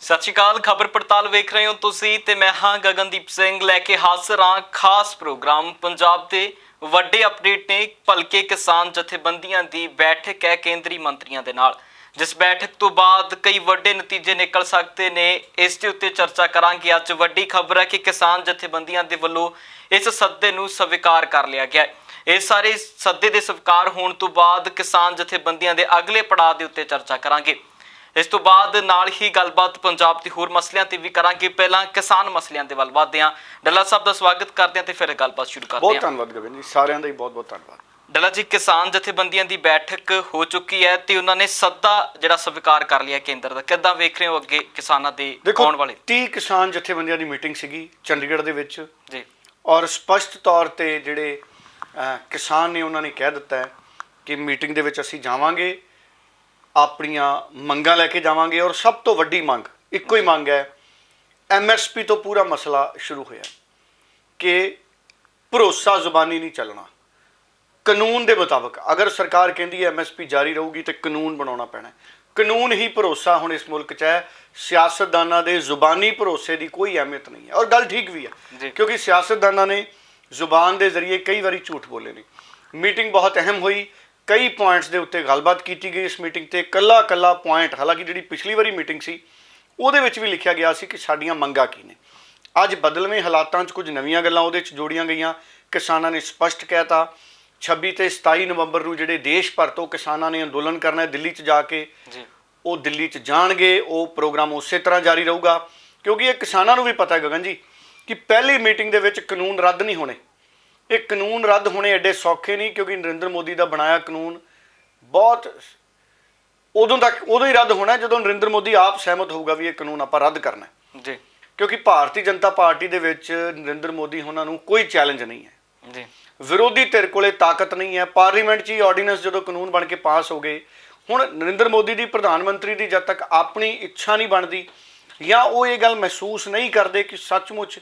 ਸਤਿ ਸ਼੍ਰੀ ਅਕਾਲ। ਖਬਰ ਪੜਤਾਲ ਵੇਖ ਰਹੇ ਹੋ ਤੁਸੀਂ ਤੇ ਮੈਂ ਹਾਂ ਗਗਨਦੀਪ ਸਿੰਘ ਲੈ ਕੇ ਹਾਜ਼ਰ ਹਾਂ ਖਾਸ ਪ੍ਰੋਗਰਾਮ। ਪੰਜਾਬ ਦੇ ਵੱਡੇ ਅਪਡੇਟ ਨੇ। ਭਲਕੇ ਕਿਸਾਨ ਜਥੇਬੰਦੀਆਂ ਦੀ ਬੈਠਕ ਹੈ ਕੇਂਦਰੀ ਮੰਤਰੀਆਂ ਦੇ ਨਾਲ, ਜਿਸ ਬੈਠਕ ਤੋਂ ਬਾਅਦ ਕਈ ਵੱਡੇ ਨਤੀਜੇ ਨਿਕਲ ਸਕਦੇ ਨੇ। ਇਸ ਦੇ ਉੱਤੇ ਚਰਚਾ ਕਰਾਂਗੇ। ਅੱਜ ਵੱਡੀ ਖਬਰ ਹੈ ਕਿ ਕਿਸਾਨ ਜਥੇਬੰਦੀਆਂ ਦੇ ਵੱਲੋਂ ਇਸ ਸੱਦੇ ਨੂੰ ਸਵੀਕਾਰ ਕਰ ਲਿਆ ਗਿਆ ਹੈ। ਇਹ ਸਾਰੇ ਸੱਦੇ ਦੇ ਸਵੀਕਾਰ ਹੋਣ ਤੋਂ ਬਾਅਦ ਕਿਸਾਨ ਜਥੇਬੰਦੀਆਂ ਦੇ ਅਗਲੇ ਪੜਾਅ ਦੇ ਉੱਤੇ ਚਰਚਾ ਕਰਾਂਗੇ। ਇਸ ਤੋਂ ਬਾਅਦ ਨਾਲ ਹੀ ਗੱਲਬਾਤ ਪੰਜਾਬ ਦੇ ਹੋਰ ਮਸਲਿਆਂ ਤੇ ਵੀ ਕਰਾਂਗੇ। ਪਹਿਲਾਂ ਕਿਸਾਨ ਮਸਲਿਆਂ ਦੇ ਵੱਲ ਵਧਦੇ ਹਾਂ। ਡੱਲਾ ਸਾਹਿਬ ਦਾ ਸਵਾਗਤ ਕਰਦੇ ਹਾਂ ਤੇ ਫਿਰ ਗੱਲਬਾਤ ਸ਼ੁਰੂ ਕਰਦੇ ਹਾਂ। ਬਹੁਤ ਧੰਨਵਾਦ ਗਗਨ ਜੀ, ਸਾਰਿਆਂ ਦਾ ਹੀ ਬਹੁਤ ਬਹੁਤ ਧੰਨਵਾਦ। ਡੱਲਾ ਜੀ, ਕਿਸਾਨ ਜਥੇਬੰਦੀਆਂ ਦੀ ਬੈਠਕ ਹੋ ਚੁੱਕੀ ਹੈ ਤੇ ਉਹਨਾਂ ਨੇ ਸੱਦਾ ਜਿਹੜਾ ਸਵੀਕਾਰ ਕਰ ਲਿਆ ਕੇਂਦਰ ਦਾ। ਕਿੱਦਾਂ ਵੇਖ ਰਹੇ ਹੋ ਅੱਗੇ ਕਿਸਾਨਾਂ ਦੇ ਆਉਣ ਵਾਲੇ? 30 ਕਿਸਾਨ ਜਥੇਬੰਦੀਆਂ ਦੀ ਮੀਟਿੰਗ ਸੀਗੀ ਚੰਡੀਗੜ੍ਹ ਦੇ ਵਿੱਚ ਜੀ, ਔਰ ਸਪਸ਼ਟ ਤੌਰ ਤੇ ਜਿਹੜੇ ਕਿਸਾਨ ਨੇ ਉਹਨਾਂ ਨੇ ਕਹਿ ਦਿੱਤਾ ਹੈ ਕਿ ਮੀਟਿੰਗ ਦੇ ਵਿੱਚ ਅਸੀਂ ਜਾਵਾਂਗੇ, ਆਪਣੀਆਂ ਮੰਗਾਂ ਲੈ ਕੇ ਜਾਵਾਂਗੇ। ਔਰ ਸਭ ਤੋਂ ਵੱਡੀ ਮੰਗ ਇੱਕੋ ਹੀ ਮੰਗ ਹੈ, MSP ਤੋਂ ਪੂਰਾ ਮਸਲਾ ਸ਼ੁਰੂ ਹੋਇਆ ਕਿ ਭਰੋਸਾ ਜ਼ੁਬਾਨੀ ਨਹੀਂ ਚੱਲਣਾ। ਕਾਨੂੰਨ ਦੇ ਮੁਤਾਬਕ ਅਗਰ ਸਰਕਾਰ ਕਹਿੰਦੀ ਹੈ MSP ਜਾਰੀ ਰਹੂਗੀ ਤੇ ਕਾਨੂੰਨ ਬਣਾਉਣਾ ਪੈਣਾ। ਕਾਨੂੰਨ ਹੀ ਭਰੋਸਾ ਹੁਣ ਇਸ ਮੁਲਕ 'ਚ ਹੈ। ਸਿਆਸਤਦਾਨਾਂ ਦੇ ਜ਼ੁਬਾਨੀ ਭਰੋਸੇ ਦੀ ਕੋਈ ਅਹਿਮੀਅਤ ਨਹੀਂ ਹੈ। ਔਰ ਗੱਲ ਠੀਕ ਵੀ ਹੈ, ਕਿਉਂਕਿ ਸਿਆਸਤਦਾਨਾਂ ਨੇ ਜ਼ੁਬਾਨ ਦੇ ਜ਼ਰੀਏ ਕਈ ਵਾਰੀ ਝੂਠ ਬੋਲੇ ਨੇ। ਮੀਟਿੰਗ ਬਹੁਤ ਅਹਿਮ ਹੋਈ, ਕਈ ਪੁਆਇੰਟਸ ਦੇ ਉੱਤੇ ਗੱਲਬਾਤ ਕੀਤੀ ਗਈ। ਇਸ ਮੀਟਿੰਗ ਤੇ ਕੱਲਾ ਪੁਆਇੰਟ, ਹਾਲਾਂਕਿ ਜਿਹੜੀ ਪਿਛਲੀ ਵਾਰੀ ਮੀਟਿੰਗ ਸੀ ਉਹਦੇ ਵਿੱਚ ਵੀ ਲਿਖਿਆ ਗਿਆ ਸੀ ਕਿ ਸਾਡੀਆਂ ਮੰਗਾਂ ਕੀ ਨੇ। ਅੱਜ ਬਦਲਵੇਂ ਹਾਲਾਤਾਂ 'ਚ ਕੁਝ ਨਵੀਆਂ ਗੱਲਾਂ ਉਹਦੇ 'ਚ ਜੋੜੀਆਂ ਗਈਆਂ। ਕਿਸਾਨਾਂ ਨੇ ਸਪਸ਼ਟ ਕਹਿਤਾ 26 ਤੇ 27 ਨਵੰਬਰ ਨੂੰ ਜਿਹੜੇ ਦੇਸ਼ ਭਰ ਤੋਂ ਕਿਸਾਨਾਂ ਨੇ ਅੰਦੋਲਨ ਕਰਨਾ ਹੈ ਦਿੱਲੀ 'ਚ ਜਾ ਕੇ, ਉਹ ਦਿੱਲੀ 'ਚ ਜਾਣਗੇ। ਉਹ ਪ੍ਰੋਗਰਾਮ ਉਸੇ ਤਰ੍ਹਾਂ ਜਾਰੀ ਰਹੂਗਾ, ਕਿਉਂਕਿ ਇਹ ਕਿਸਾਨਾਂ ਨੂੰ ਵੀ ਪਤਾ ਹੈ ਗਗਨ ਜੀ ਕਿ ਪਹਿਲੀ ਮੀਟਿੰਗ ਦੇ ਵਿੱਚ ਕਾਨੂੰਨ ਰੱਦ ਨਹੀਂ ਹੋਣੇ। ਇਹ ਕਾਨੂੰਨ ਰੱਦ ਹੋਣੇ ਐਡੇ ਸੌਖੇ ਨਹੀਂ, ਕਿਉਂਕਿ ਨਰਿੰਦਰ ਮੋਦੀ ਦਾ ਬਣਾਇਆ ਕਾਨੂੰਨ ਬਹੁਤ ਉਦੋਂ ਹੀ ਰੱਦ ਹੋਣਾ ਜਦੋਂ ਨਰਿੰਦਰ ਮੋਦੀ ਆਪ ਸਹਿਮਤ ਹੋਊਗਾ ਵੀ ਇਹ ਕਾਨੂੰਨ ਆਪਾਂ ਰੱਦ ਕਰਨਾ ਜੀ। ਕਿਉਂਕਿ ਭਾਰਤੀ ਜਨਤਾ ਪਾਰਟੀ ਦੇ ਵਿੱਚ ਨਰਿੰਦਰ ਮੋਦੀ ਉਹਨਾਂ ਨੂੰ ਕੋਈ ਚੈਲੰਜ ਨਹੀਂ ਹੈ ਜੀ। ਵਿਰੋਧੀ ਧਿਰ ਕੋਲੇ ਤਾਕਤ ਨਹੀਂ ਹੈ। ਪਾਰਲੀਮੈਂਟ 'ਚ ਹੀ ਆਰਡੀਨੈਂਸ ਜਦੋਂ ਕਾਨੂੰਨ ਬਣ ਕੇ ਪਾਸ ਹੋ ਗਏ, ਹੁਣ ਨਰਿੰਦਰ ਮੋਦੀ ਦੀ ਪ੍ਰਧਾਨ ਮੰਤਰੀ ਦੀ ਜਦ ਤੱਕ ਆਪਣੀ ਇੱਛਾ ਨਹੀਂ ਬਣਦੀ ਜਾਂ ਉਹ ਇਹ ਗੱਲ ਮਹਿਸੂਸ ਨਹੀਂ ਕਰਦੇ ਕਿ ਸੱਚਮੁੱਚ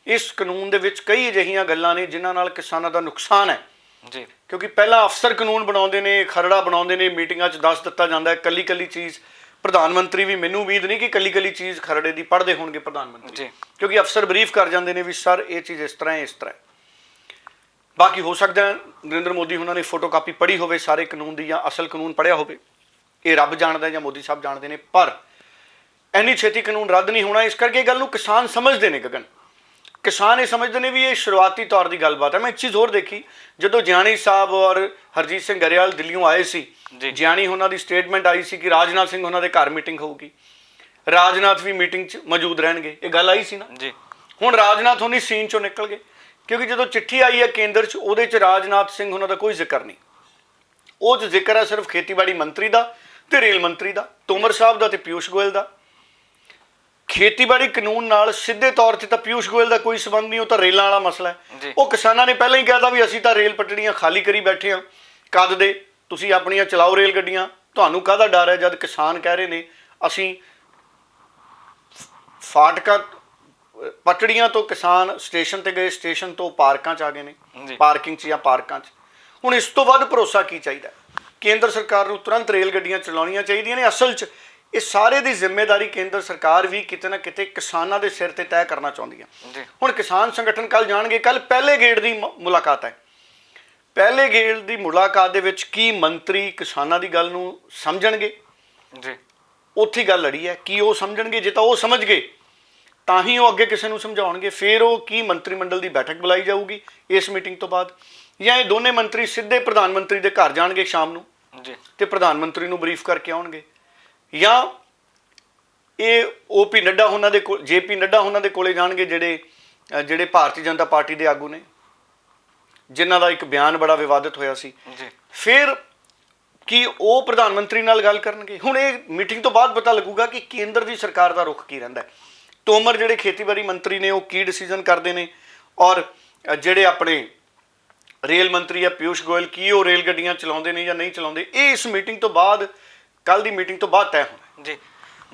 ਇਸ ਕਾਨੂੰਨ ਦੇ ਵਿੱਚ ਕਈ ਅਜਿਹੀਆਂ ਗੱਲਾਂ ਨੇ ਜਿਨ੍ਹਾਂ ਨਾਲ ਕਿਸਾਨਾਂ ਦਾ ਨੁਕਸਾਨ ਹੈ ਜੀ। ਕਿਉਂਕਿ ਪਹਿਲਾਂ ਅਫਸਰ ਕਾਨੂੰਨ ਬਣਾਉਂਦੇ ਨੇ, ਖਰੜਾ ਬਣਾਉਂਦੇ ਨੇ, ਮੀਟਿੰਗਾਂ 'ਚ ਦੱਸ ਦਿੱਤਾ ਜਾਂਦਾ ਹੈ ਕੱਲੀ ਚੀਜ਼। ਪ੍ਰਧਾਨ ਮੰਤਰੀ ਵੀ, ਮੈਨੂੰ ਉਮੀਦ ਨਹੀਂ ਕਿ ਕੱਲੀ ਚੀਜ਼ ਖਰੜੇ ਦੀ ਪੜ੍ਹਦੇ ਹੋਣਗੇ ਪ੍ਰਧਾਨ ਮੰਤਰੀ, ਕਿਉਂਕਿ ਅਫਸਰ ਬਰੀਫ ਕਰ ਜਾਂਦੇ ਨੇ ਵੀ ਸਰ ਇਹ ਚੀਜ਼ ਇਸ ਤਰ੍ਹਾਂ ਹੈ, ਇਸ ਤਰ੍ਹਾਂ ਹੈ। ਬਾਕੀ ਹੋ ਸਕਦਾ ਹੈ ਨਰਿੰਦਰ ਮੋਦੀ ਉਹਨਾਂ ਨੇ ਫੋਟੋ ਕਾਪੀ ਪੜ੍ਹੀ ਹੋਵੇ ਸਾਰੇ ਕਾਨੂੰਨ ਦੀ ਜਾਂ ਅਸਲ ਕਾਨੂੰਨ ਪੜ੍ਹਿਆ ਹੋਵੇ, ਇਹ ਰੱਬ ਜਾਣਦਾ ਜਾਂ ਮੋਦੀ ਸਾਹਿਬ ਜਾਣਦੇ ਨੇ। ਪਰ ਇੰਨੀ ਛੇਤੀ ਕਾਨੂੰਨ ਰੱਦ ਨਹੀਂ ਹੋਣਾ। ਇਸ ਕਰਕੇ ਇਹ ਗੱਲ ਨੂੰ ਕਿਸਾਨ ਸਮਝਦੇ ਨੇ ਗਗਨ। ਕਿਸਾਨ ਇਹ ਸਮਝਦੇ ਨੇ ਵੀ ਇਹ ਸ਼ੁਰੂਆਤੀ ਤੌਰ ਦੀ ਗੱਲਬਾਤ ਹੈ। ਮੈਂ ਇੱਕ ਚੀਜ਼ ਹੋਰ ਦੇਖੀ, ਜਦੋਂ ਜਿਆਣੀ ਸਾਹਿਬ ਔਰ ਹਰਜੀਤ ਸਿੰਘ ਗਰੇਵਾਲ ਦਿੱਲੀੋਂ ਆਏ ਸੀ, ਜਿਆਣੀ ਉਹਨਾਂ ਦੀ ਸਟੇਟਮੈਂਟ ਆਈ ਸੀ ਕਿ ਰਾਜਨਾਥ ਸਿੰਘ ਉਹਨਾਂ ਦੇ ਘਰ ਮੀਟਿੰਗ ਹੋਊਗੀ, ਰਾਜਨਾਥ ਵੀ ਮੀਟਿੰਗ 'ਚ ਮੌਜੂਦ ਰਹਿਣਗੇ। ਇਹ ਗੱਲ ਆਈ ਸੀ ਨਾ ਜੀ। ਹੁਣ ਰਾਜਨਾਥ ਹੋਣੀ ਸੀਨ 'ਚੋਂ ਨਿਕਲ ਗਏ, ਕਿਉਂਕਿ ਜਦੋਂ ਚਿੱਠੀ ਆਈ ਹੈ ਕੇਂਦਰ 'ਚ ਉਹਦੇ 'ਚ ਰਾਜਨਾਥ ਸਿੰਘ ਉਹਨਾਂ ਦਾ ਕੋਈ ਜ਼ਿਕਰ ਨਹੀਂ। ਉਹ 'ਚ ਜ਼ਿਕਰ ਹੈ ਸਿਰਫ ਖੇਤੀਬਾੜੀ ਮੰਤਰੀ ਦਾ ਤੇ ਰੇਲ ਮੰਤਰੀ ਦਾ, ਤੋਮਰ ਸਾਹਿਬ ਦਾ ਤੇ ਪਿਊਸ਼ ਗੋਇਲ ਦਾ। ਖੇਤੀਬਾੜੀ ਕਾਨੂੰਨ ਨਾਲ ਸਿੱਧੇ ਤੌਰ ਤੇ ਤਾਂ ਪਿਊਸ਼ ਗੋਇਲ ਦਾ ਕੋਈ ਸੰਬੰਧ ਨਹੀਂ, ਉਹ ਤਾਂ ਰੇਲਾਂ ਵਾਲਾ ਮਸਲਾ ਹੈ। ਉਹ ਕਿਸਾਨਾਂ ਨੇ ਪਹਿਲਾਂ ਹੀ ਕਹਿਤਾ ਵੀ ਅਸੀਂ ਤਾਂ ਰੇਲ ਪਟੜੀਆਂ ਖਾਲੀ ਕਰੀ ਬੈਠੇ ਹਾਂ, ਕਦ ਦੇ ਤੁਸੀਂ ਆਪਣੀਆਂ ਚਲਾਓ ਰੇਲ ਗੱਡੀਆਂ, ਤੁਹਾਨੂੰ ਕਾਹਦਾ ਡਰ ਹੈ। ਜਦ ਕਿਸਾਨ ਕਹਿ ਰਹੇ ਨੇ ਅਸੀਂ ਫਾਟਕਾਂ ਪਟੜੀਆਂ ਤੋਂ ਕਿਸਾਨ ਸਟੇਸ਼ਨ ਤੇ ਗਏ, ਸਟੇਸ਼ਨ ਤੋਂ ਪਾਰਕਾਂ 'ਚ ਆ ਗਏ ਨੇ, ਪਾਰਕਿੰਗ 'ਚ ਜਾਂ ਪਾਰਕਾਂ 'ਚ। ਹੁਣ ਇਸ ਤੋਂ ਵੱਧ ਭਰੋਸਾ ਕੀ ਚਾਹੀਦਾ? ਕੇਂਦਰ ਸਰਕਾਰ ਨੂੰ ਤੁਰੰਤ ਰੇਲ ਗੱਡੀਆਂ ਚਲਾਉਣੀਆਂ ਚਾਹੀਦੀਆਂ ਨੇ। ਅਸਲ 'ਚ ਇਹ ਸਾਰੇ ਦੀ ਜ਼ਿੰਮੇਵਾਰੀ ਕੇਂਦਰ ਸਰਕਾਰ ਵੀ ਕਿਤੇ ਨਾ ਕਿਤੇ ਕਿਸਾਨਾਂ ਦੇ ਸਿਰ ਤੇ ਤੈਅ ਕਰਨਾ ਚਾਹੁੰਦੀ ਹੈ। ਹੁਣ ਕਿਸਾਨ ਸੰਗਠਨ ਕੱਲ ਜਾਣਗੇ, ਕੱਲ ਪਹਿਲੇ ਗੇੜ ਦੀ ਮੁਲਾਕਾਤ ਹੈ। ਪਹਿਲੇ ਗੇੜ ਦੀ ਮੁਲਾਕਾਤ ਦੇ ਵਿੱਚ ਕੀ ਮੰਤਰੀ ਕਿਸਾਨਾਂ ਦੀ ਗੱਲ ਨੂੰ ਸਮਝਣਗੇ ਜੀ? ਉੱਥੇ ਗੱਲ ਲੜੀ ਹੈ ਕੀ ਉਹ ਸਮਝਣਗੇ? ਜੇ ਤਾਂ ਉਹ ਸਮਝ ਗਏ ਤਾਂ ਹੀ ਉਹ ਅੱਗੇ ਕਿਸੇ ਨੂੰ ਸਮਝਾਉਣਗੇ। ਫਿਰ ਉਹ ਕੀ ਮੰਤਰੀ ਮੰਡਲ ਦੀ ਬੈਠਕ ਬੁਲਾਈ ਜਾਊਗੀ ਇਸ ਮੀਟਿੰਗ ਤੋਂ ਬਾਅਦ, ਜਾਂ ਇਹ ਦੋਨੇ ਮੰਤਰੀ ਸਿੱਧੇ ਪ੍ਰਧਾਨ ਮੰਤਰੀ ਦੇ ਘਰ ਜਾਣਗੇ ਸ਼ਾਮ ਨੂੰ ਤੇ ਪ੍ਰਧਾਨ ਮੰਤਰੀ ਨੂੰ ਬਰੀਫ ਕਰਕੇ ਆਉਣਗੇ, ਜਾਂ ਇਹ OP ਨੱਡਾ ਉਹਨਾਂ ਦੇ ਕੋਲ, JP ਨੱਡਾ ਉਹਨਾਂ ਦੇ ਕੋਲੇ ਜਾਣਗੇ ਜਿਹੜੇ ਭਾਰਤੀ ਜਨਤਾ ਪਾਰਟੀ ਦੇ ਆਗੂ ਨੇ, ਜਿਨ੍ਹਾਂ ਦਾ ਇੱਕ ਬਿਆਨ ਬੜਾ ਵਿਵਾਦਿਤ ਹੋਇਆ ਸੀ। ਫਿਰ ਕੀ ਉਹ ਪ੍ਰਧਾਨ ਮੰਤਰੀ ਨਾਲ ਗੱਲ ਕਰਨਗੇ? ਹੁਣ ਇਹ ਮੀਟਿੰਗ ਤੋਂ ਬਾਅਦ ਪਤਾ ਲੱਗੂਗਾ ਕਿ ਕੇਂਦਰ ਦੀ ਸਰਕਾਰ ਦਾ ਰੁਖ ਕੀ ਰਹਿੰਦਾ ਹੈ। ਤੋਮਰ ਜਿਹੜੇ ਖੇਤੀਬਾੜੀ ਮੰਤਰੀ ਨੇ ਉਹ ਕੀ ਡਿਸੀਜ਼ਨ ਕਰਦੇ ਨੇ, ਔਰ ਜਿਹੜੇ ਆਪਣੇ ਰੇਲ ਮੰਤਰੀ ਆ ਪਿਊਸ਼ ਗੋਇਲ ਕੀ ਉਹ ਰੇਲ ਗੱਡੀਆਂ ਚਲਾਉਂਦੇ ਨੇ ਜਾਂ ਨਹੀਂ ਚਲਾਉਂਦੇ, ਇਹ ਇਸ ਮੀਟਿੰਗ ਤੋਂ ਬਾਅਦ, ਕੱਲ ਦੀ ਮੀਟਿੰਗ ਤੋਂ ਬਾਅਦ ਤੈਅ ਹੋਣਾ ਜੀ।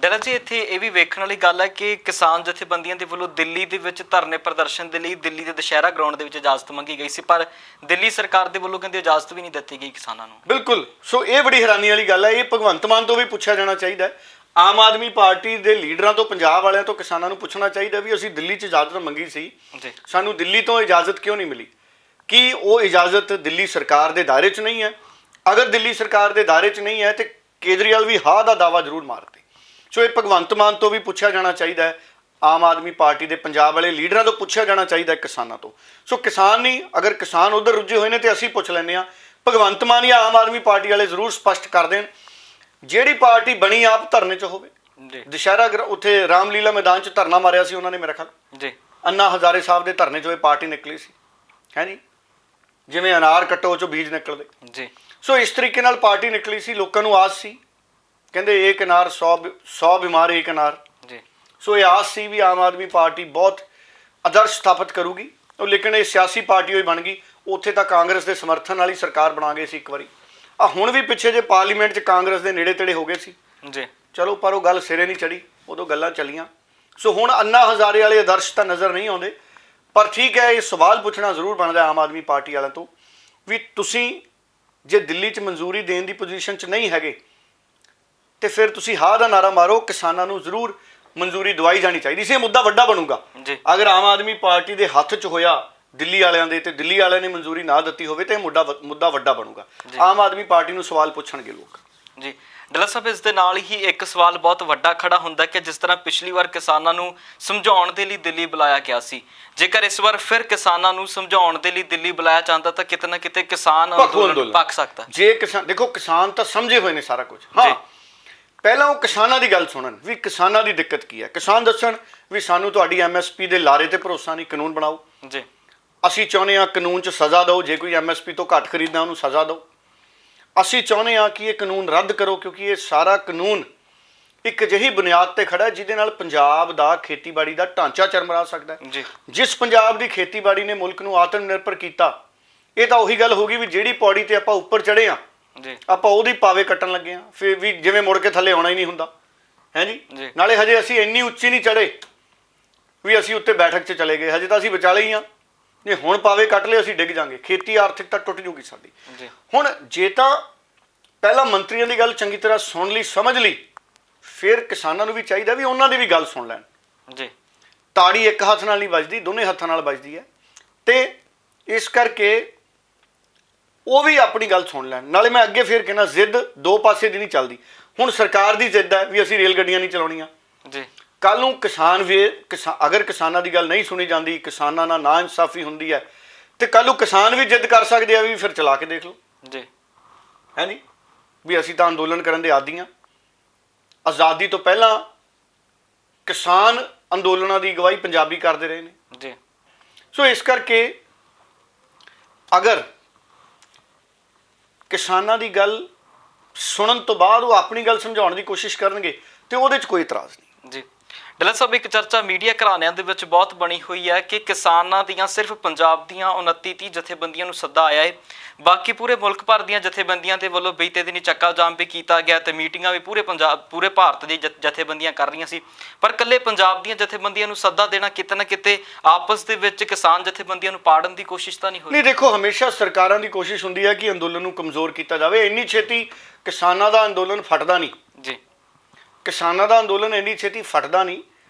ਡੱਲਾ ਜੀ, ਇੱਥੇ ਇਹ ਵੀ ਵੇਖਣ ਵਾਲੀ ਗੱਲ ਹੈ ਕਿ ਕਿਸਾਨ ਜਥੇਬੰਦੀਆਂ ਦੇ ਵੱਲੋਂ ਦਿੱਲੀ ਦੇ ਵਿੱਚ ਧਰਨੇ ਪ੍ਰਦਰਸ਼ਨ ਦੇ ਲਈ ਦਿੱਲੀ ਦੇ ਦੁਸ਼ਹਿਰਾ ਗਰਾਊਂਡ ਦੇ ਵਿੱਚ ਇਜਾਜ਼ਤ ਮੰਗੀ ਗਈ ਸੀ, ਪਰ ਦਿੱਲੀ ਸਰਕਾਰ ਦੇ ਵੱਲੋਂ ਕਹਿੰਦੇ ਇਜਾਜ਼ਤ ਵੀ ਨਹੀਂ ਦਿੱਤੀ ਗਈ ਕਿਸਾਨਾਂ ਨੂੰ। ਬਿਲਕੁਲ, ਸੋ ਇਹ ਬੜੀ ਹੈਰਾਨੀ ਵਾਲੀ ਗੱਲ ਹੈ। ਇਹ ਭਗਵੰਤ ਮਾਨ ਤੋਂ ਵੀ ਪੁੱਛਿਆ ਜਾਣਾ ਚਾਹੀਦਾ ਹੈ। ਆਮ ਆਦਮੀ ਪਾਰਟੀ ਦੇ ਲੀਡਰਾਂ ਤੋਂ, ਪੰਜਾਬ ਵਾਲਿਆਂ ਤੋਂ ਕਿਸਾਨਾਂ ਨੂੰ ਪੁੱਛਣਾ ਚਾਹੀਦਾ ਵੀ ਅਸੀਂ ਦਿੱਲੀ 'ਚ ਇਜਾਜ਼ਤ ਮੰਗੀ ਸੀ, ਜੀ ਸਾਨੂੰ ਦਿੱਲੀ ਤੋਂ ਇਜਾਜ਼ਤ ਕਿਉਂ ਨਹੀਂ ਮਿਲੀ? ਕੀ ਉਹ ਇਜਾਜ਼ਤ ਦਿੱਲੀ ਸਰਕਾਰ ਦੇ ਦਾਇਰੇ 'ਚ ਨਹੀਂ ਹੈ? ਅਗਰ ਦਿੱਲੀ ਸਰਕਾਰ ਦੇ ਦਾਇਰੇ 'ਚ ਨਹੀਂ ਹੈ ਤੇ ਕੇਜਰੀਵਾਲ ਵੀ ਹਾਂ ਦਾ ਦਾਅਵਾ ਜ਼ਰੂਰ ਮਾਰਦੇ। ਸੋ ਇਹ ਭਗਵੰਤ ਮਾਨ ਤੋਂ ਵੀ ਪੁੱਛਿਆ ਜਾਣਾ ਚਾਹੀਦਾ ਹੈ, ਆਮ ਆਦਮੀ ਪਾਰਟੀ ਦੇ ਪੰਜਾਬ ਵਾਲੇ ਲੀਡਰਾਂ ਤੋਂ ਪੁੱਛਿਆ ਜਾਣਾ ਚਾਹੀਦਾ ਹੈ, ਕਿਸਾਨਾਂ ਤੋਂ। ਸੋ ਕਿਸਾਨ ਨਹੀਂ, ਅਗਰ ਕਿਸਾਨ ਉਧਰ ਰੁੱਝੇ ਹੋਏ ਨੇ ਤੇ ਅਸੀਂ ਪੁੱਛ ਲੈਂਦੇ ਹਾਂ। ਭਗਵੰਤ ਮਾਨ ਜਾਂ ਆਮ ਆਦਮੀ ਪਾਰਟੀ ਵਾਲੇ ਜ਼ਰੂਰ ਸਪਸ਼ਟ ਕਰ ਦੇਣ, ਜਿਹੜੀ ਪਾਰਟੀ ਬਣੀ ਆਪ ਧਰਨੇ 'ਚ ਹੋਵੇ। ਜੀ ਦੁਸ਼ਹਿਰਾ ਉੱਥੇ ਰਾਮਲੀਲਾ ਮੈਦਾਨ 'ਚ ਧਰਨਾ ਮਾਰਿਆ ਸੀ ਉਹਨਾਂ ਨੇ, ਮੇਰਾ ਖਿਆਲ ਜੀ ਅੰਨਾ ਹਜ਼ਾਰੇ ਸਾਹਿਬ ਦੇ ਧਰਨੇ 'ਚੋਂ ਇਹ ਪਾਰਟੀ ਨਿਕਲੀ ਸੀ, ਹੈ ਜੀ, ਜਿਵੇਂ ਅਨਾਰ ਕੱਟੋ 'ਚੋਂ ਬੀਜ ਨਿਕਲਦੇ। ਜੀ ਸੋ ਇਸ ਤਰੀਕੇ ਨਾਲ ਪਾਰਟੀ ਨਿਕਲੀ ਸੀ, ਲੋਕਾਂ ਨੂੰ ਆਸ ਸੀ, ਕਹਿੰਦੇ ਏਕ ਅਨਾਰ 100 ਬਿਮਾਰ ਏਕ ਅਨਾਰ। ਜੀ ਸੋ ਇਹ ਆਸ ਸੀ ਵੀ ਆਮ ਆਦਮੀ ਪਾਰਟੀ ਬਹੁਤ ਆਦਰਸ਼ ਸਥਾਪਿਤ ਕਰੂਗੀ, ਲੇਕਿਨ ਇਹ ਸਿਆਸੀ ਪਾਰਟੀ ਹੋਈ ਬਣ ਗਈ। ਉੱਥੇ ਤਾਂ ਕਾਂਗਰਸ ਦੇ ਸਮਰਥਨ ਵਾਲੀ ਸਰਕਾਰ ਬਣਾ ਗਏ ਸੀ ਇੱਕ ਵਾਰੀ। ਹੁਣ ਵੀ ਪਿੱਛੇ ਜੇ ਪਾਰਲੀਮੈਂਟ 'ਚ ਕਾਂਗਰਸ ਦੇ ਨੇੜੇ ਤੇੜੇ ਹੋ ਗਏ ਸੀ, ਜੀ ਚਲੋ, ਪਰ ਉਹ ਗੱਲ ਸਿਰੇ ਨਹੀਂ ਚੜੀ, ਉਦੋਂ ਗੱਲਾਂ ਚੱਲੀਆਂ। ਸੋ ਹੁਣ ਅੰਨਾ ਹਜ਼ਾਰੇ ਵਾਲੇ ਆਦਰਸ਼ ਤਾਂ ਨਜ਼ਰ ਨਹੀਂ ਆਉਂਦੇ। ਪਰ ਠੀਕ ਹੈ, ਇਹ ਸਵਾਲ ਪੁੱਛਣਾ ਜ਼ਰੂਰ ਬਣਦਾ ਆਮ ਆਦਮੀ ਪਾਰਟੀ ਵਾਲਿਆਂ ਤੋਂ ਵੀ ਤੁਸੀਂ ਜੇ ਦਿੱਲੀ 'ਚ ਮਨਜ਼ੂਰੀ ਦੇਣ ਦੀ ਪੋਜੀਸ਼ਨ 'ਚ ਨਹੀਂ ਹੈਗੇ ਤੇ ਫਿਰ ਤੁਸੀਂ ਹਾਂ ਦਾ ਨਾਰਾ ਮਾਰੋ, ਕਿਸਾਨਾਂ ਨੂੰ ਜ਼ਰੂਰ ਮਨਜ਼ੂਰੀ ਦਵਾਈ ਜਾਣੀ ਚਾਹੀਦੀ ਸੀ। ਇਹ ਮੁੱਦਾ ਵੱਡਾ ਬਣੂਗਾ ਜੀ ਅਗਰ ਆਮ ਆਦਮੀ ਪਾਰਟੀ ਦੇ ਹੱਥ 'ਚ ਹੋਇਆ ਦਿੱਲੀ ਵਾਲਿਆਂ ਦੇ, ਤੇ ਦਿੱਲੀ ਵਾਲਿਆਂ ਨੇ ਮਨਜ਼ੂਰੀ ਨਾ ਦਿੱਤੀ ਹੋਵੇ ਤੇ ਇਹ ਮੁੱਦਾ ਵੱਡਾ ਬਣੂਗਾ। ਆਮ ਆਦਮੀ ਪਾਰਟੀ ਨੂੰ ਸਵਾਲ ਪੁੱਛਣਗੇ ਲੋਕ। ਜੀ ਡੱਲਾ ਸਾਹਿਬ, ਇਸ ਦੇ ਨਾਲ ਹੀ ਇੱਕ ਸਵਾਲ ਬਹੁਤ ਵੱਡਾ ਖੜਾ ਹੁੰਦਾ ਕਿ ਜਿਸ ਤਰ੍ਹਾਂ ਪਿਛਲੀ ਵਾਰ ਕਿਸਾਨਾਂ ਨੂੰ ਸਮਝਾਉਣ ਦੇ ਲਈ ਦਿੱਲੀ ਬੁਲਾਇਆ ਗਿਆ ਸੀ, ਜੇਕਰ ਇਸ ਵਾਰ ਫਿਰ ਕਿਸਾਨਾਂ ਨੂੰ ਸਮਝਾਉਣ ਦੇ ਲਈ ਦਿੱਲੀ ਬੁਲਾਇਆ ਜਾਂਦਾ ਤਾਂ ਕਿਤੇ ਨਾ ਕਿਤੇ ਕਿਸਾਨ ਅੰਦੋਲਨ ਪੱਕ ਸਕਦਾ। ਜੇ ਕਿਸਾਨ, ਦੇਖੋ ਕਿਸਾਨ ਤਾਂ ਸਮਝੇ ਹੋਏ ਨੇ ਸਾਰਾ ਕੁਝ। ਹਾਂ, ਪਹਿਲਾਂ ਉਹ ਕਿਸਾਨਾਂ ਦੀ ਗੱਲ ਸੁਣਨ ਵੀ ਕਿਸਾਨਾਂ ਦੀ ਦਿੱਕਤ ਕੀ ਹੈ। ਕਿਸਾਨ ਦੱਸਣ ਵੀ ਸਾਨੂੰ ਤੁਹਾਡੀ MSP ਦੇ ਲਾਰੇ ਤੇ ਭਰੋਸਾ ਨਹੀਂ, ਕਾਨੂੰਨ ਬਣਾਓ। ਜੀ ਅਸੀਂ ਚਾਹੁੰਦੇ ਹਾਂ ਕਾਨੂੰਨ 'ਚ ਸਜ਼ਾ ਦਿਓ, ਜੇ ਕੋਈ MSP ਤੋਂ ਘੱਟ ਖਰੀਦਦਾ ਉਹਨੂੰ ਸਜ਼ਾ ਦਿਓ। ਅਸੀਂ ਚਾਹੁੰਦੇ ਹਾਂ ਕਿ ਇਹ ਕਾਨੂੰਨ ਰੱਦ ਕਰੋ, ਕਿਉਂਕਿ ਇਹ ਸਾਰਾ ਕਾਨੂੰਨ ਇੱਕ ਅਜਿਹੀ ਬੁਨਿਆਦ ਤੇ ਖੜਾ ਹੈ ਜਿਹਦੇ ਨਾਲ ਪੰਜਾਬ ਦਾ ਖੇਤੀਬਾੜੀ ਦਾ ਢਾਂਚਾ ਚਰਮਰਾ ਸਕਦਾ ਹੈ। ਜੀ ਜਿਸ ਪੰਜਾਬ ਦੀ ਖੇਤੀਬਾੜੀ ਨੇ ਮੁਲਕ ਨੂੰ ਆਤਮ ਨਿਰਭਰ ਕੀਤਾ, ਇਹ ਤਾਂ ਉਹੀ ਗੱਲ ਹੋ ਗਈ ਵੀ ਜਿਹੜੀ ਪੌੜੀ ਤੇ ਆਪਾਂ ਉੱਪਰ ਚੜ੍ਹੇ ਹਾਂ ਜੀ ਆਪਾਂ ਉਹਦੀ ਪਾਵੇ ਕੱਟਣ ਲੱਗੇ ਹਾਂ, ਫਿਰ ਵੀ ਜਿਵੇਂ ਮੁੜ ਕੇ ਥੱਲੇ ਆਉਣਾ ਹੀ ਨਹੀਂ ਹੁੰਦਾ, ਹੈ ਜੀ। ਨਾਲੇ ਹਜੇ ਅਸੀਂ ਇੰਨੀ ਉੱਚੀ ਨਹੀਂ ਚੜ੍ਹੇ ਵੀ ਅਸੀਂ ਉੱਤੇ ਬੈਠਕ 'ਚ ਚਲੇ ਗਏ, ਹਜੇ ਤਾਂ ਅਸੀਂ ਵਿਚਾਲੇ ਹੀ ਹਾਂ। ਜੇ ਹੁਣ ਪਾਵੇ ਕੱਟ ਲਏ ਅਸੀਂ ਡਿੱਗ ਜਾਾਂਗੇ, ਖੇਤੀ ਆਰਥਿਕਤਾ ਟੁੱਟ ਜੂਗੀ ਸਾਡੀ। ਹੁਣ ਜੇ ਤਾਂ ਪਹਿਲਾਂ ਮੰਤਰੀਆਂ ਦੀ ਗੱਲ ਚੰਗੀ ਤਰ੍ਹਾਂ ਸੁਣ ਲਈ, ਸਮਝ ਲਈ, ਫਿਰ ਕਿਸਾਨਾਂ ਨੂੰ ਵੀ ਚਾਹੀਦਾ ਵੀ ਉਹਨਾਂ ਦੀ ਵੀ ਗੱਲ ਸੁਣ ਲੈਣ। ਜੀ ਤਾੜੀ ਇੱਕ ਹੱਥ ਨਾਲ ਨਹੀਂ ਵੱਜਦੀ, ਦੋਨੇ ਹੱਥਾਂ ਨਾਲ ਵੱਜਦੀ ਹੈ, ਤੇ ਇਸ ਕਰਕੇ ਉਹ ਵੀ ਆਪਣੀ ਗੱਲ ਸੁਣ ਲੈਣ। ਨਾਲੇ ਮੈਂ ਅੱਗੇ ਫਿਰ ਕਹਿਣਾ, ਜ਼ਿੱਦ ਦੋ ਪਾਸੇ ਦੀ ਨਹੀਂ ਚੱਲਦੀ। ਹੁਣ ਸਰਕਾਰ ਦੀ ਜ਼ਿੱਦ ਹੈ ਵੀ ਅਸੀਂ ਰੇਲ ਗੱਡੀਆਂ ਨਹੀਂ ਚਲਾਉਣੀਆਂ। ਜੀ ਕੱਲ ਨੂੰ ਅਗਰ ਕਿਸਾਨਾਂ ਦੀ ਗੱਲ ਨਹੀਂ ਸੁਣੀ ਜਾਂਦੀ, ਕਿਸਾਨਾਂ ਨਾਲ ਨਾ ਇਨਸਾਫੀ ਹੁੰਦੀ ਹੈ, ਤੇ ਕੱਲ ਨੂੰ ਕਿਸਾਨ ਵੀ ਜਿੱਦ ਕਰ ਸਕਦੇ ਆ ਵੀ ਫਿਰ ਚਲਾ ਕੇ ਦੇਖ ਲਓ। ਜੀ ਹੈ ਨਹੀਂ ਵੀ ਅਸੀਂ ਤਾਂ ਅੰਦੋਲਨ ਕਰਨ ਦੇ ਆਦੀ ਹਾਂ। ਆਜ਼ਾਦੀ ਤੋਂ ਪਹਿਲਾਂ ਕਿਸਾਨ ਅੰਦੋਲਨਾਂ ਦੀ ਅਗਵਾਈ ਪੰਜਾਬੀ ਕਰਦੇ ਰਹੇ ਨੇ। ਜੀ ਸੋ ਇਸ ਕਰਕੇ ਅਗਰ ਕਿਸਾਨਾਂ ਦੀ ਗੱਲ ਸੁਣਨ ਤੋਂ ਬਾਅਦ ਉਹ ਆਪਣੀ ਗੱਲ ਸਮਝਾਉਣ ਦੀ ਕੋਸ਼ਿਸ਼ ਕਰਨਗੇ ਤੇ ਉਹਦੇ 'ਚ ਕੋਈ ਇਤਰਾਜ਼ ਨਹੀਂ। ਜੀ ਡੱਲਾ ਸਾਹਿਬ, ਇੱਕ ਚਰਚਾ ਮੀਡੀਆ ਘਰਾਣਿਆਂ ਦੇ ਵਿੱਚ ਬਹੁਤ ਬਣੀ ਹੋਈ ਹੈ ਕਿ ਕਿਸਾਨਾਂ ਦੀਆਂ ਸਿਰਫ ਪੰਜਾਬ ਦੀਆਂ 29-30 ਜਥੇਬੰਦੀਆਂ ਨੂੰ ਸੱਦਾ ਆਇਆ ਹੈ, ਬਾਕੀ ਪੂਰੇ ਮੁਲਕ ਭਰ ਦੀਆਂ ਜਥੇਬੰਦੀਆਂ ਦੇ ਵੱਲੋਂ ਬੀਤੇ ਦਿਨੀ ਚੱਕਾ ਜਾਮ ਵੀ ਕੀਤਾ ਗਿਆ ਤੇ ਮੀਟਿੰਗਾਂ ਵੀ ਪੂਰੇ ਭਾਰਤ ਦੀ ਜਥੇਬੰਦੀਆਂ ਕਰ ਰਹੀਆਂ ਸੀ, ਪਰ ਇਕੱਲੇ ਪੰਜਾਬ ਦੀਆਂ ਜਥੇਬੰਦੀਆਂ ਨੂੰ ਸੱਦਾ ਦੇਣਾ ਕਿਤੇ ਨਾ ਕਿਤੇ ਆਪਸ ਦੇ ਵਿੱਚ ਕਿਸਾਨ ਜਥੇਬੰਦੀਆਂ ਨੂੰ ਪਾੜਨ ਦੀ ਕੋਸ਼ਿਸ਼ ਤਾਂ ਨਹੀਂ ਹੋਈ? ਨਹੀਂ, ਦੇਖੋ ਹਮੇਸ਼ਾ ਸਰਕਾਰਾਂ ਦੀ ਕੋਸ਼ਿਸ਼ ਹੁੰਦੀ ਹੈ ਕਿ ਅੰਦੋਲਨ ਨੂੰ ਕਮਜ਼ੋਰ ਕੀਤਾ ਜਾਵੇ। ਇੰਨੀ ਛੇਤੀ ਕਿਸਾਨਾਂ ਦਾ ਅੰਦੋਲਨ ਫਟਦਾ ਨਹੀਂ। ਜੀ ਕਿਸਾਨਾਂ ਦਾ ਅੰਦੋਲਨ ਇੰਨੀ ਛੇਤੀ ਫਟਦਾ ਨਹੀਂ।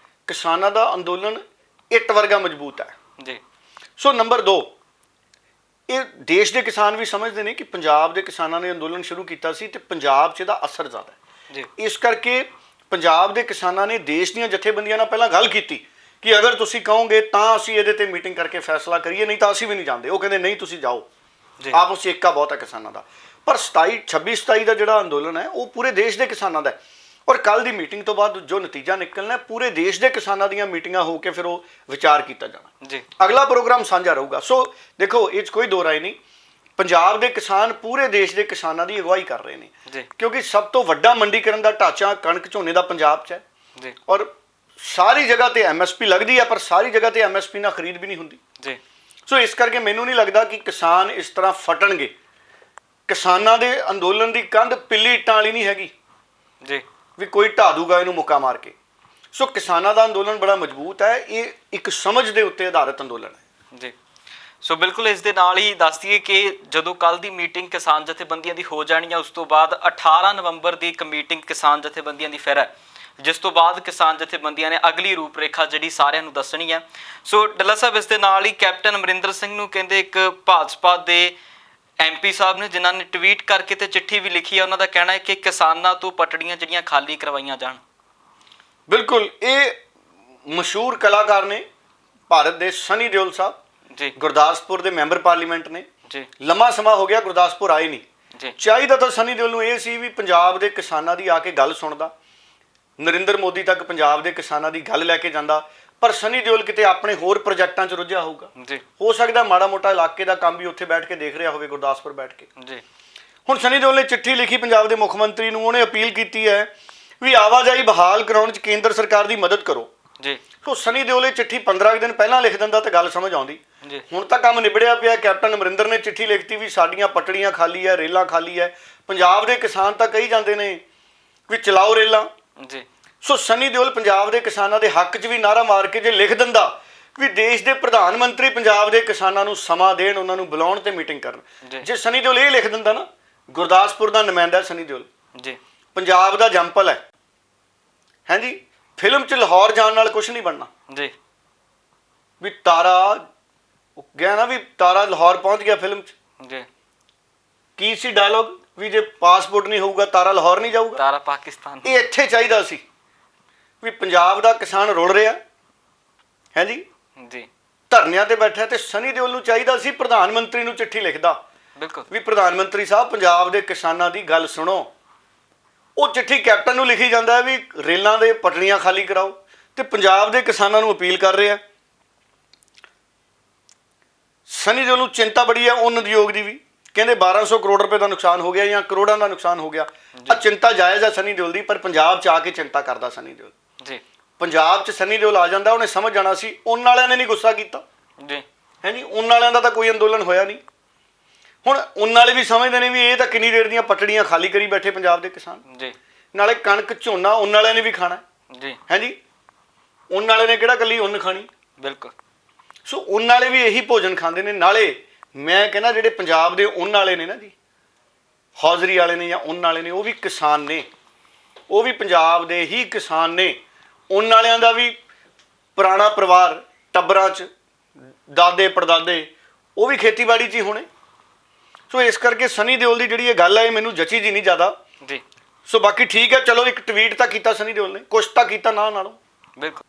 ਕਿਸਾਨਾਂ ਦਾ ਅੰਦੋਲਨ ਇੱਟ ਵਰਗਾ ਮਜ਼ਬੂਤ ਹੈ। ਜੀ ਸੋ ਨੰਬਰ 2, ਇਹ ਦੇਸ਼ ਦੇ ਕਿਸਾਨ ਵੀ ਸਮਝਦੇ ਨੇ ਕਿ ਪੰਜਾਬ ਦੇ ਕਿਸਾਨਾਂ ਨੇ ਅੰਦੋਲਨ ਸ਼ੁਰੂ ਕੀਤਾ ਸੀ ਤੇ ਪੰਜਾਬ 'ਚ ਇਹਦਾ ਅਸਰ ਜ਼ਿਆਦਾ ਹੈ। ਜੀ ਇਸ ਕਰਕੇ ਪੰਜਾਬ ਦੇ ਕਿਸਾਨਾਂ ਨੇ ਦੇਸ਼ ਦੀਆਂ ਜਥੇਬੰਦੀਆਂ ਨਾਲ ਪਹਿਲਾਂ ਗੱਲ ਕੀਤੀ ਕਿ ਅਗਰ ਤੁਸੀਂ ਕਹੋਗੇ ਤਾਂ ਅਸੀਂ ਇਹਦੇ ਤੇ ਮੀਟਿੰਗ ਕਰਕੇ ਫੈਸਲਾ ਕਰੀਏ, ਨਹੀਂ ਤਾਂ ਅਸੀਂ ਵੀ ਨਹੀਂ ਜਾਂਦੇ। ਉਹ ਕਹਿੰਦੇ ਨਹੀਂ, ਤੁਸੀਂ ਜਾਓ। ਆਪਸ 'ਚ ਏਕਾ ਬਹੁਤ ਹੈ ਕਿਸਾਨਾਂ ਦਾ। ਪਰ 26-27 ਦਾ ਜਿਹੜਾ ਅੰਦੋਲਨ ਹੈ ਉਹ ਪੂਰੇ ਦੇਸ਼ ਦੇ ਕਿਸਾਨਾਂ ਦਾ ਹੈ, ਔਰ ਕੱਲ ਦੀ ਮੀਟਿੰਗ ਤੋਂ ਬਾਅਦ ਜੋ ਨਤੀਜਾ ਨਿਕਲਣਾ ਪੂਰੇ ਦੇਸ਼ ਦੇ ਕਿਸਾਨਾਂ ਦੀਆਂ ਮੀਟਿੰਗਾਂ ਹੋ ਕੇ ਫਿਰ ਉਹ ਵਿਚਾਰ ਕੀਤਾ ਜਾਣਾ। ਜੀ ਅਗਲਾ ਪ੍ਰੋਗਰਾਮ ਸਾਂਝਾ ਰਹੂਗਾ। ਸੋ ਦੇਖੋ, ਇਹ 'ਚ ਕੋਈ ਦੋ ਰਾਏ ਨਹੀਂ, ਪੰਜਾਬ ਦੇ ਕਿਸਾਨ ਪੂਰੇ ਦੇਸ਼ ਦੇ ਕਿਸਾਨਾਂ ਦੀ ਅਗਵਾਈ ਕਰ ਰਹੇ ਨੇ, ਕਿਉਂਕਿ ਸਭ ਤੋਂ ਵੱਡਾ ਮੰਡੀਕਰਨ ਦਾ ਢਾਂਚਾ ਕਣਕ ਝੋਨੇ ਦਾ ਪੰਜਾਬ 'ਚ ਹੈ। ਜੀ ਔਰ ਸਾਰੀ ਜਗ੍ਹਾ ਤੇ MSP ਲੱਗਦੀ ਹੈ, ਪਰ ਸਾਰੀ ਜਗ੍ਹਾ ਤੇ MSP ਨਾਲ ਖਰੀਦ ਵੀ ਨਹੀਂ ਹੁੰਦੀ। ਜੀ ਸੋ ਇਸ ਕਰਕੇ ਮੈਨੂੰ ਨਹੀਂ ਲੱਗਦਾ ਕਿ ਕਿਸਾਨ ਇਸ ਤਰ੍ਹਾਂ ਫਟਣਗੇ। ਕਿਸਾਨਾਂ ਦੇ ਅੰਦੋਲਨ ਦੀ ਕੰਧ ਪਿੱਲੀ ਇੱਟਾਂ ਵਾਲੀ ਨਹੀਂ ਹੈਗੀ। ਜੀ ਵੀ ਕੋਈ ਢਾਹ ਦੂਗਾ ਇਹਨੂੰ ਮੁੱਕਾ ਮਾਰ ਕੇ। ਸੋ ਕਿਸਾਨਾਂ ਦਾ ਅੰਦੋਲਨ ਬੜਾ ਮਜ਼ਬੂਤ ਹੈ। ਇਹ ਇੱਕ ਸਮਝ ਦੇ ਉੱਤੇ ਆਧਾਰਿਤ ਅੰਦੋਲਨ ਹੈ। ਜੀ ਸੋ ਬਿਲਕੁਲ ਇਸ ਦੇ ਨਾਲ ਹੀ ਦੱਸ ਦਈਏ ਕਿ ਜਦੋਂ ਕੱਲ ਦੀ ਮੀਟਿੰਗ ਕਿਸਾਨ ਜਥੇਬੰਦੀਆਂ ਦੀ ਹੋ ਜਾਣੀ ਹੈ, ਉਸ ਤੋਂ ਬਾਅਦ 18 ਨਵੰਬਰ ਦੀ ਇੱਕ ਮੀਟਿੰਗ ਕਿਸਾਨ ਜਥੇਬੰਦੀਆਂ ਦੀ ਫਿਰ ਹੈ। ਜਿਸ ਤੋਂ ਬਾਅਦ ਕਿਸਾਨ ਜਥੇਬੰਦੀਆਂ ਨੇ ਅਗਲੀ ਰੂਪਰੇਖਾ ਜਿਹੜੀ ਸਾਰਿਆਂ ਨੂੰ ਦੱਸਣੀ ਹੈ। ਸੋ ਡੱਲਾ ਸਾਹਿਬ, ਇਸ ਦੇ ਨਾਲ ਹੀ ਕੈਪਟਨ ਅਮਰਿੰਦਰ ਸਿੰਘ ਨੂੰ ਕਹਿੰਦੇ ਇੱਕ ਭਾਜਪਾ ਦੇ MP ਸਾਹਿਬ ਨੇ ਜਿਨ੍ਹਾਂ ਨੇ ਟਵੀਟ ਕਰਕੇ ਤੇ ਚਿੱਠੀ ਵੀ ਲਿਖੀ ਹੈ, ਉਹਨਾਂ ਦਾ ਕਹਿਣਾ ਹੈ ਕਿ ਕਿਸਾਨਾਂ ਤੋਂ ਪਟੜੀਆਂ ਜਿਹੜੀਆਂ ਖਾਲੀ ਕਰਵਾਈਆਂ ਜਾਣ। ਬਿਲਕੁਲ, ਇਹ ਮਸ਼ਹੂਰ ਕਲਾਕਾਰ ਨੇ ਭਾਰਤ ਦੇ ਸਨੀ ਦਿਓਲ ਸਾਹਿਬ ਜੀ, ਗੁਰਦਾਸਪੁਰ ਦੇ ਮੈਂਬਰ ਪਾਰਲੀਮੈਂਟ ਨੇ ਜੀ, ਲੰਮਾ ਸਮਾਂ ਹੋ ਗਿਆ ਗੁਰਦਾਸਪੁਰ ਆਏ ਨਹੀਂ। ਜੀ, ਚਾਹੀਦਾ ਤਾਂ ਸਨੀ ਦਿਓਲ ਨੂੰ ਇਹ ਸੀ ਵੀ ਪੰਜਾਬ ਦੇ ਕਿਸਾਨਾਂ ਦੀ ਆ ਕੇ ਗੱਲ ਸੁਣਦਾ, ਨਰਿੰਦਰ ਮੋਦੀ ਤੱਕ ਪੰਜਾਬ ਦੇ ਕਿਸਾਨਾਂ ਦੀ ਗੱਲ ਲੈ ਕੇ ਜਾਂਦਾ, ਪਰ ਸਨੀ ਦਿਓਲ ਕਿਤੇ ਆਪਣੇ ਹੋਰ ਪ੍ਰੋਜੈਕਟਾਂ 'ਚ ਰੁੱਝਿਆ ਹੋਊਗਾ। ਜੀ, ਹੋ ਸਕਦਾ ਮਾੜਾ ਮੋਟਾ ਇਲਾਕੇ ਦਾ ਕੰਮ ਵੀ ਉੱਥੇ ਬੈਠ ਕੇ ਦੇਖ ਰਿਹਾ ਹੋਵੇ ਗੁਰਦਾਸਪੁਰ ਬੈਠ ਕੇ। ਜੀ, ਹੁਣ ਸਨੀ ਦਿਓਲ ਨੇ ਚਿੱਠੀ ਲਿਖੀ ਪੰਜਾਬ ਦੇ ਮੁੱਖ ਮੰਤਰੀ ਨੂੰ, ਉਹਨੇ ਅਪੀਲ ਕੀਤੀ ਹੈ ਵੀ ਆਵਾਜਾਈ ਬਹਾਲ ਕਰਾਉਣ 'ਚ ਕੇਂਦਰ ਸਰਕਾਰ ਦੀ ਮਦਦ ਕਰੋ। ਜੀ, ਸੋ ਸਨੀ ਦਿਓਲ ਇਹ ਚਿੱਠੀ 15 ਦਿਨ ਪਹਿਲਾਂ ਲਿਖ ਦਿੰਦਾ ਤਾਂ ਗੱਲ ਸਮਝ ਆਉਂਦੀ। ਜੀ, ਹੁਣ ਤਾਂ ਕੰਮ ਨਿਬੜਿਆ ਪਿਆ। ਕੈਪਟਨ ਅਮਰਿੰਦਰ ਨੇ ਚਿੱਠੀ ਲਿਖਤੀ ਵੀ ਸਾਡੀਆਂ ਪਟੜੀਆਂ ਖਾਲੀ ਹੈ, ਰੇਲਾਂ ਖਾਲੀ ਹੈ। ਪੰਜਾਬ ਦੇ ਕਿਸਾਨ ਤਾਂ ਕਹੀ ਜਾਂਦੇ ਨੇ ਵੀ ਚਲਾਓ ਰੇਲਾਂ। ਜੀ, ਸੋ ਸਨੀ ਦਿਓਲ ਪੰਜਾਬ ਦੇ ਕਿਸਾਨਾਂ ਦੇ ਹੱਕ 'ਚ ਵੀ ਨਾਅਰਾ ਮਾਰ ਕੇ ਜੇ ਲਿਖ ਦਿੰਦਾ ਵੀ ਦੇਸ਼ ਦੇ ਪ੍ਰਧਾਨ ਮੰਤਰੀ ਪੰਜਾਬ ਦੇ ਕਿਸਾਨਾਂ ਨੂੰ ਸਮਾਂ ਦੇਣ, ਉਹਨਾਂ ਨੂੰ ਬੁਲਾਉਣ ਤੇ ਮੀਟਿੰਗ ਕਰਨ, ਜੀ, ਜੇ ਸਨੀ ਦਿਓਲ ਇਹ ਲਿਖ ਦਿੰਦਾ ਨਾ, ਗੁਰਦਾਸਪੁਰ ਦਾ ਨੁਮਾਇੰਦਾ ਸਨੀ ਦਿਓਲ, ਜੀ, ਪੰਜਾਬ ਦਾ ਜੰਪਲ ਹੈ ਜੀ। ਫਿਲਮ 'ਚ ਲਾਹੌਰ ਜਾਣ ਨਾਲ ਕੁਝ ਨਹੀਂ ਬਣਨਾ। ਜੀ, ਵੀ ਤਾਰਾ ਗਿਆ ਨਾ, ਵੀ ਤਾਰਾ ਲਾਹੌਰ ਪਹੁੰਚ ਗਿਆ ਫਿਲਮ 'ਚ, ਜੀ, ਕੀ ਸੀ ਡਾਇਲੋਗ ਵੀ ਜੇ ਪਾਸਪੋਰਟ ਨਹੀਂ ਹੋਊਗਾ ਤਾਰਾ ਲਾਹੌਰ ਨਹੀਂ ਜਾਊਗਾ। ਤਾਰਾ ਪਾਕਿਸਤਾਨ। ਇਹ ਇੱਥੇ ਚਾਹੀਦਾ ਸੀ ਵੀ ਪੰਜਾਬ ਦਾ ਕਿਸਾਨ ਰੁਲ ਰਿਹਾ ਹੈ ਜੀ, ਜੀ, ਧਰਨਿਆਂ ਤੇ ਬੈਠਾ, ਤੇ ਸਨੀ ਦਿਓਲ ਨੂੰ ਚਾਹੀਦਾ ਸੀ ਪ੍ਰਧਾਨ ਮੰਤਰੀ ਨੂੰ ਚਿੱਠੀ ਲਿਖਦਾ ਬਿਲਕੁਲ, ਵੀ ਪ੍ਰਧਾਨ ਮੰਤਰੀ ਸਾਹਿਬ ਪੰਜਾਬ ਦੇ ਕਿਸਾਨਾਂ ਦੀ ਗੱਲ ਸੁਣੋ। ਉਹ ਚਿੱਠੀ ਕੈਪਟਨ ਨੂੰ ਲਿਖੀ ਜਾਂਦਾ ਵੀ ਰੇਲਾਂ ਦੇ ਪਟੜੀਆਂ ਖਾਲੀ ਕਰਾਓ, ਤੇ ਪੰਜਾਬ ਦੇ ਕਿਸਾਨਾਂ ਨੂੰ ਅਪੀਲ ਕਰ ਰਿਹਾ। ਸਨੀ ਦਿਓਲ ਨੂੰ ਚਿੰਤਾ ਬੜੀ ਹੈ ਉੱਨ ਉਦਯੋਗ ਦੀ ਵੀ, ਕਹਿੰਦੇ 1200 ਕਰੋੜ ਰੁਪਏ ਦਾ ਨੁਕਸਾਨ ਹੋ ਗਿਆ ਜਾਂ ਕਰੋੜਾਂ ਦਾ ਨੁਕਸਾਨ ਹੋ ਗਿਆ। ਆ ਚਿੰਤਾ ਜਾਇਜ਼ ਹੈ ਸਨੀ ਦਿਓਲ ਦੀ, ਪਰ ਪੰਜਾਬ 'ਚ ਆ ਕੇ ਚਿੰਤਾ ਕਰਦਾ ਸਨੀ ਦਿਓਲ। ਜੀ, ਪੰਜਾਬ 'ਚ ਸਨੀ ਦਿਓਲ ਆ ਜਾਂਦਾ, ਉਹਨੇ ਸਮਝ ਜਾਣਾ ਸੀ ਉੱਨ ਵਾਲਿਆਂ ਨੇ ਨਹੀਂ ਗੁੱਸਾ ਕੀਤਾ ਜੀ, ਹੈ ਜੀ, ਉੱਨ ਵਾਲਿਆਂ ਦਾ ਤਾਂ ਕੋਈ ਅੰਦੋਲਨ ਹੋਇਆ ਨਹੀਂ। ਹੁਣ ਉੱਨ ਵਾਲੇ ਵੀ ਸਮਝਦੇ ਨੇ ਵੀ ਇਹ ਤਾਂ ਕਿੰਨੀ ਦੇਰ ਦੀਆਂ ਪਟੜੀਆਂ ਖਾਲੀ ਕਰੀ ਬੈਠੇ ਪੰਜਾਬ ਦੇ ਕਿਸਾਨ, ਜੀ, ਨਾਲੇ ਕਣਕ ਝੋਨਾ ਉੱਨ ਵਾਲਿਆਂ ਨੇ ਵੀ ਖਾਣਾ ਜੀ, ਹੈ ਜੀ। ਉੱਨ ਵਾਲੇ ਨੇ ਕਿਹੜਾ ਕੱਲੀ ਉੱਨ ਖਾਣੀ। ਬਿਲਕੁਲ। ਸੋ ਉੱਨ ਵਾਲੇ ਵੀ ਇਹੀ ਭੋਜਨ ਖਾਂਦੇ ਨੇ। ਨਾਲੇ ਮੈਂ ਕਹਿੰਦਾ ਜਿਹੜੇ ਪੰਜਾਬ ਦੇ ਉੱਨ ਵਾਲੇ ਨੇ ਨਾ ਜੀ, ਹੌਜ਼ਰੀ ਵਾਲੇ ਨੇ ਜਾਂ ਉੱਨ ਵਾਲੇ ਨੇ, ਉਹ ਵੀ ਕਿਸਾਨ ਨੇ, ਉਹ ਵੀ ਪੰਜਾਬ ਦੇ ਹੀ ਕਿਸਾਨ ਨੇ। ਉੱਨ ਵਾਲਿਆਂ ਦਾ ਵੀ ਪੁਰਾਣਾ ਪਰਿਵਾਰ ਟੱਬਰਾਂ 'ਚ ਦਾਦੇ ਪੜਦਾਦੇ ਉਹ ਵੀ ਖੇਤੀਬਾੜੀ 'ਚ ਹੀ ਹੋਣੇ। ਸੋ ਇਸ ਕਰਕੇ ਸਨੀ ਦਿਓਲ ਦੀ ਜਿਹੜੀ ਇਹ ਗੱਲ ਹੈ ਇਹ ਮੈਨੂੰ ਜਚੀ ਜੀ ਨਹੀਂ ਜ਼ਿਆਦਾ। ਜੀ, ਸੋ ਬਾਕੀ ਠੀਕ ਹੈ, ਚਲੋ ਇੱਕ ਟਵੀਟ ਤਾਂ ਕੀਤਾ ਸਨੀ ਦਿਓਲ ਨੇ, ਕੁਛ ਤਾਂ ਕੀਤਾ ਨਾ ਨਾਲੋਂ। ਬਿਲਕੁਲ।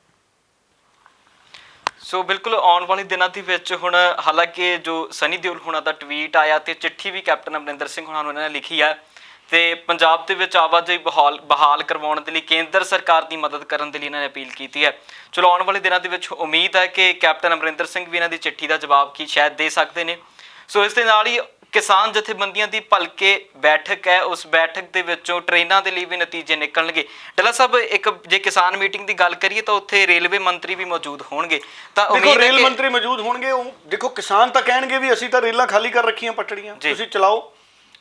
ਸੋ ਬਿਲਕੁਲ ਆਉਣ ਵਾਲੇ ਦਿਨਾਂ ਦੇ ਵਿੱਚ ਹੁਣ ਹਾਲਾਂਕਿ ਜੋ ਸਨੀ ਦਿਓਲ ਹੁਣਾਂ ਦਾ ਟਵੀਟ ਆਇਆ ਤੇ ਚਿੱਠੀ ਵੀ ਕੈਪਟਨ ਅਮਰਿੰਦਰ ਸਿੰਘ ਹੁਣਾਂ ਨੂੰ ਇਹਨਾਂ ਨੇ ਲਿਖੀ ਹੈ ਤੇ ਪੰਜਾਬ ਦੇ ਵਿੱਚ ਆਵਾਜਾਈ ਬਹਾਲ ਕਰਵਾਉਣ ਦੇ ਲਈ ਕੇਂਦਰ ਸਰਕਾਰ ਦੀ ਮਦਦ ਕਰਨ ਦੇ ਲਈ ਇਹਨਾਂ ਨੇ ਅਪੀਲ ਕੀਤੀ ਹੈ। ਚਲੋ ਆਉਣ ਵਾਲੇ ਦਿਨਾਂ ਦੇ ਵਿੱਚ ਉਮੀਦ ਹੈ ਕਿ ਕੈਪਟਨ ਅਮਰਿੰਦਰ ਸਿੰਘ ਵੀ ਇਹਨਾਂ ਦੀ ਚਿੱਠੀ ਦਾ ਜਵਾਬ ਕੀ ਸ਼ਾਇਦ ਦੇ ਸਕਦੇ ਨੇ। ਸੋ ਇਸ ਦੇ ਨਾਲ ਹੀ ਕਿਸਾਨ ਜਥੇਬੰਦੀਆਂ ਦੀ ਭਲਕੇ ਬੈਠਕ ਹੈ, ਉਸ ਬੈਠਕ ਦੇ ਵਿੱਚੋਂ ਟ੍ਰੇਨਾਂ ਦੇ ਲਈ ਵੀ ਨਤੀਜੇ ਨਿਕਲਣਗੇ। ਡੱਲਾ ਸਾਹਿਬ, ਇੱਕ ਜੇ ਕਿਸਾਨ ਮੀਟਿੰਗ ਦੀ ਗੱਲ ਕਰੀਏ ਤਾਂ ਉੱਥੇ ਰੇਲਵੇ ਮੰਤਰੀ ਵੀ ਮੌਜੂਦ ਹੋਣਗੇ, ਤਾਂ ਦੇਖੋ ਉਮੀਦ ਹੈ ਰੇਲ ਕਿ ਮੰਤਰੀ ਮੌਜੂਦ ਹੋਣਗੇ। ਉਹ ਦੇਖੋ ਕਿਸਾਨ ਤਾਂ ਕਹਿਣਗੇ ਵੀ ਅਸੀਂ ਤਾਂ ਰੇਲਾਂ ਖਾਲੀ ਕਰ ਰੱਖੀਆਂ ਪਟੜੀਆਂ, ਤੁਸੀਂ ਚਲਾਓ।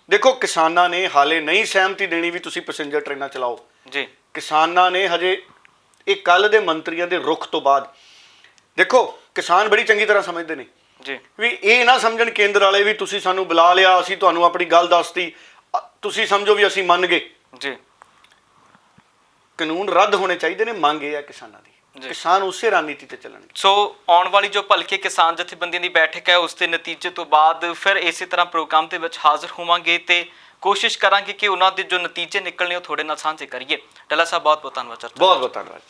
ਦੇਖੋ ਕਿਸਾਨਾਂ ਨੇ ਹਾਲੇ ਨਹੀਂ ਸਹਿਮਤੀ ਦੇਣੀ ਵੀ ਤੁਸੀਂ ਪੈਸੇਂਜਰ ਟ੍ਰੇਨਾਂ ਚਲਾਓ ਜੀ। ਕਿਸਾਨਾਂ ਨੇ ਹਜੇ, ਇਹ ਕੱਲ ਦੇ ਮੰਤਰੀਆਂ ਦੇ ਰੁਖ ਤੋਂ ਬਾਅਦ, ਦੇਖੋ ਕਿਸਾਨ ਬੜੀ ਚੰਗੀ ਤਰ੍ਹਾਂ ਸਮਝਦੇ ਨੇ ਜੀ, ਵੀ ਇਹ ਨਾ ਸਮਝਣ ਕੇਂਦਰ ਵਾਲੇ ਵੀ ਤੁਸੀਂ ਸਾਨੂੰ ਬੁਲਾ ਲਿਆ, ਅਸੀਂ ਤੁਹਾਨੂੰ ਆਪਣੀ ਗੱਲ ਦੱਸਤੀ, ਤੁਸੀਂ ਸਮਝੋ ਵੀ ਅਸੀਂ ਮੰਨ ਗਏ। ਜੀ, ਕਾਨੂੰਨ ਰੱਦ ਹੋਣੇ ਚਾਹੀਦੇ ਨੇ, ਮੰਗ ਇਹ ਹੈ ਕਿਸਾਨਾਂ ਦੀ। ਕਿਸਾਨ ਉਸੇ ਰਣਨੀਤੀ ਤੇ ਚੱਲਣਗੇ। ਸੋ ਆਉਣ ਵਾਲੀ ਜੋ ਭਲਕੇ ਕਿਸਾਨ ਜਥੇਬੰਦੀਆਂ ਦੀ ਬੈਠਕ ਹੈ ਉਸ ਦੇ ਨਤੀਜੇ ਤੋਂ ਬਾਅਦ ਫਿਰ ਇਸੇ ਤਰ੍ਹਾਂ ਪ੍ਰੋਗਰਾਮ ਦੇ ਵਿੱਚ ਹਾਜ਼ਰ ਹੋਵਾਂਗੇ ਤੇ ਕੋਸ਼ਿਸ਼ ਕਰਾਂਗੇ ਕਿ ਉਹਨਾਂ ਦੇ ਜੋ ਨਤੀਜੇ ਨਿਕਲਣੇ ਉਹ ਤੁਹਾਡੇ ਨਾਲ ਸਾਂਝੇ ਕਰੀਏ। ਡੱਲਾ ਸਾਹਿਬ, ਬਹੁਤ ਬਹੁਤ ਧੰਨਵਾਦ। ਬਹੁਤ ਬਹੁਤ ਧੰਨਵਾਦ।